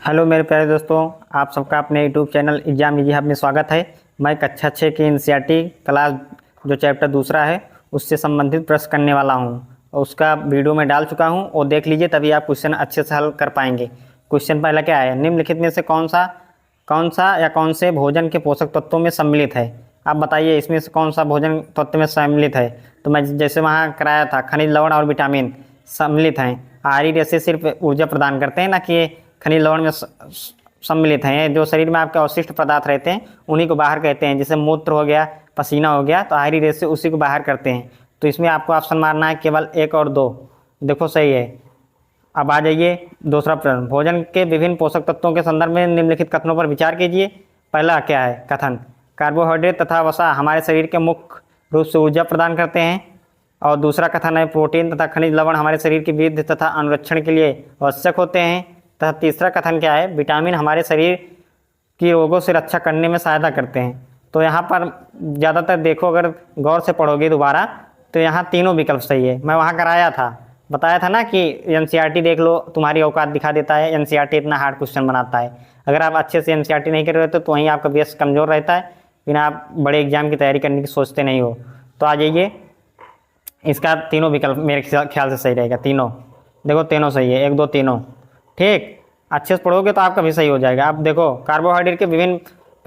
Hello मेरे प्यारे दोस्तों, आप सबका अपने YouTube channel exam easy hub में स्वागत है। मैं कक्षा 6 की एनसीईआरटी क्लास जो चैप्टर दूसरा है उससे संबंधित प्रश्न करने वाला हूं और उसका वीडियो में डाल चुका हूं और देख लीजिए, तभी आप क्वेश्चन अच्छे से हल कर पाएंगे। क्वेश्चन पहला क्या है, निम्नलिखित में से कौन सा या कौन से भोजन के पोषक तत्वों में सम्मिलित है। आप बताइए इसमें से कौन सा भोजन तत्व में सम्मिलित है। तो मैं जैसे वहाँ कराया था, खनिज, लवण और विटामिन सम्मिलित हैं। आहारी रेशे सिर्फ ऊर्जा प्रदान करते हैं, ना कि खनिज लवण में सम्मिलित हैं। जो शरीर में आपके अवशिष्ट पदार्थ रहते हैं उन्हीं को बाहर कहते हैं, जैसे मूत्र हो गया, पसीना हो गया, तो आहारी रेशे उसी को बाहर करते हैं। तो इसमें आपको ऑप्शन मारना है केवल 1 और 2। देखो सही है। अब आ जाइए दूसरा प्रश्न, भोजन के विभिन्न पोषक तत्वों के संदर्भ में निम्नलिखित कथनों पर विचार कीजिए। पहला क्या है कथन, कार्बोहाइड्रेट तथा वसा हमारे शरीर के मुख्य रूप से ऊर्जा प्रदान करते हैं। और दूसरा कथन है, प्रोटीन तथा खनिज लवण हमारे शरीर की वृद्धि तथा अनुरक्षण के लिए आवश्यक होते हैं। तथा तीसरा कथन क्या है, विटामिन हमारे शरीर की रोगों से रक्षा करने में सहायता करते हैं। तो यहाँ पर ज़्यादातर देखो, अगर गौर से पढ़ोगे दोबारा तो यहाँ तीनों विकल्प सही है। मैं वहाँ कराया था, बताया था ना कि एनसीईआरटी देख लो, तुम्हारी औकात दिखा देता है। एनसीईआरटी इतना हार्ड क्वेश्चन बनाता है। अगर आप अच्छे से एनसीईआरटी नहीं कर रहे हो तो वहीं आपका बेस कमज़ोर रहता है, फिर आप बड़े एग्जाम की तैयारी करने की सोचते नहीं हो। तो आ जाइए, इसका तीनों विकल्प मेरे ख्याल से सही रहेगा। तीनों देखो, तीनों सही है, 1 2 तीनों। ठीक, अच्छे से पढ़ोगे तो आपका भी सही हो जाएगा। अब देखो, कार्बोहाइड्रेट के विभिन्न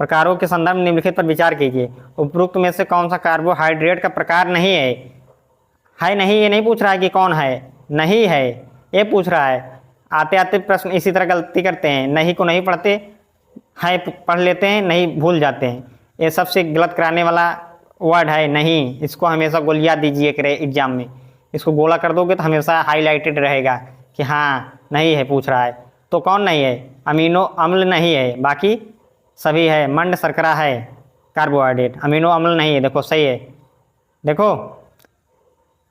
प्रकारों के संदर्भ में निम्नलिखित पर विचार कीजिए। उपरोक्त में से कौन सा कार्बोहाइड्रेट का प्रकार नहीं है नहीं, ये नहीं पूछ रहा है कि कौन है, नहीं है ये पूछ रहा है। आते आते प्रश्न इसी तरह गलती करते हैं, नहीं को नहीं पढ़ते, है पढ़ लेते हैं, नहीं भूल जाते हैं। ये सबसे गलत कराने वाला वर्ड है नहीं। इसको हमेशा गोलियां दीजिए करे एग्जाम में, इसको गोला कर दोगे तो हमेशा हाईलाइटेड रहेगा कि हाँ नहीं है पूछ रहा है। तो कौन नहीं है, अमीनो अम्ल नहीं है, बाकी सभी है। मंड शर्करा है कार्बोहाइड्रेट, अमीनो अम्ल नहीं है। देखो सही है। देखो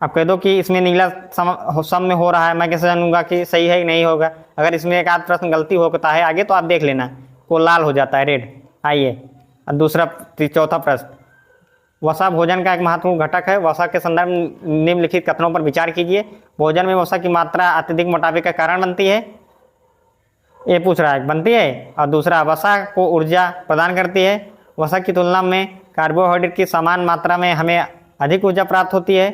अब कह दो कि इसमें नीला सम में हो रहा है, मैं कैसे जानूंगा कि सही है कि नहीं होगा। अगर इसमें एक आध प्रश्न गलती होता है आगे तो आप देख लेना, को लाल हो जाता है, रेड। आइए दूसरा चौथा प्रश्न, वसा भोजन का एक महत्वपूर्ण घटक है। वसा के संदर्भ में निम्नलिखित कथनों पर विचार कीजिए। भोजन में वसा की मात्रा अत्यधिक मोटापे का कारण बनती है, ये पूछ रहा है, बनती है। और दूसरा, वसा को ऊर्जा प्रदान करती है। वसा की तुलना में कार्बोहाइड्रेट की समान मात्रा में हमें अधिक ऊर्जा प्राप्त होती है।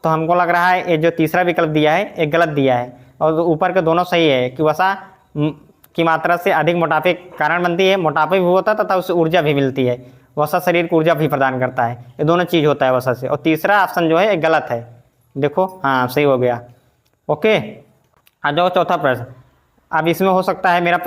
तो हमको लग रहा है ये जो तीसरा विकल्प दिया है ये गलत दिया है, और ऊपर के दोनों सही है कि वसा की मात्रा से अधिक मोटापे कारण बनती है। मोटापे भी होता है तथा उससे ऊर्जा भी मिलती है। वसा शरीर को ऊर्जा भी प्रदान करता है, ये दोनों चीज़ होता है वसा से। और तीसरा ऑप्शन जो है ये गलत है। देखो हाँ सही हो गया। ओके, आ जाओ चौथा प्रश्न। अब इसमें हो सकता है मेरा